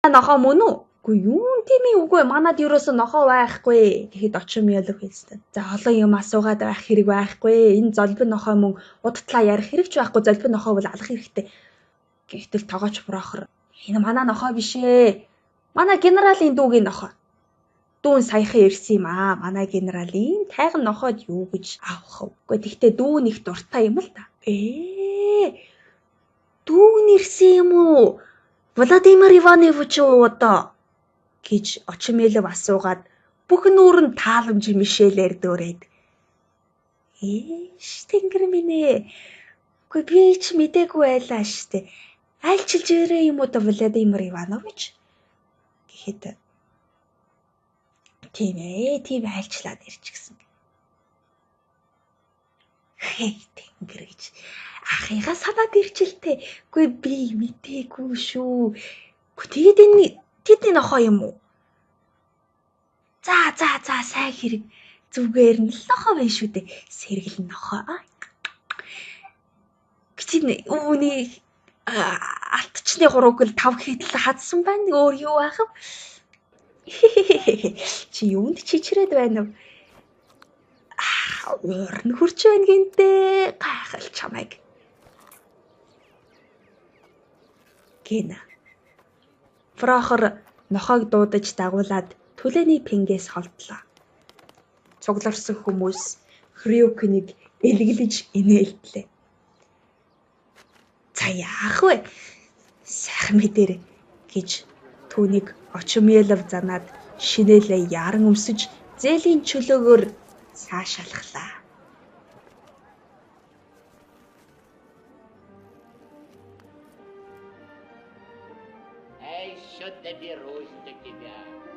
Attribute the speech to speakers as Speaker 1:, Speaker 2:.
Speaker 1: Нохоо мөн үү? Үгүй юун тийм ээ үгүй манад ерөөсөө нохоо байхгүй гэхэд очим ялв хэлсэн. За олон юм асуугаад байх хэрэг байхгүй. Энэ золбин нохоо мөн удтлаа ярих хэрэг ч байхгүй. Золбин нохоо бол алах хэрэгтэй. Гэтэл тогооч проохор энэ манай нохоо биш ээ. Манай генералын дүүгийн нохоо. Дүүн саяхан ирсэн юм аа. Манай генералын тайган нохоод юу гэж авах вэ? Үгүй тэгтээ дүүн их дуртай юм л та. Дүүн ирсэн юм уу? Владимир Иванович уу одоо гэж Очмелов асуугаад бүх нүүр нь тааламж мишэлээр дөөрээд. Тэнгэр минь ээ. Үгүй би ч мдээгүй байлаа штэ. Айлчилж ирээ юм уу та Владимир Иванович? Гэхэд тийм ээ, тийм айлчлаад ирчихсэн. Тэнгэр гэж ахыгаа санаад ирчихэлтэй. Үгүй би мдээгүй шүү. Үгүй тэгээд энэ тэдний нохоо юм уу? За сайн хэрэг. Зүгээр нь л нохоо байна шүү дээ. Сэргэл нохоо. Гэтэл үүний алтчны 3 гэл 5 гэхэд л хадсан байна. Өөр юу аах вэ? Чи юунд чичрээд байна вэ? Уурн хурч байна гинтээ. Гайхал чамайг. Гинэ. Прохор нохоог дуудаж дагуулад түлээний пингээс холдлоо. Цугларсан хүмүүс Хрюкнийг элгэлж инээлдлээ. За яах вэ? Сайхан мэдэрэ гэж түүнийг Очмелов занаад шинэлээ яран өмсөж зээлийн чөлөөгөөр цаашаалглаа.
Speaker 2: Что доберусь до тебя.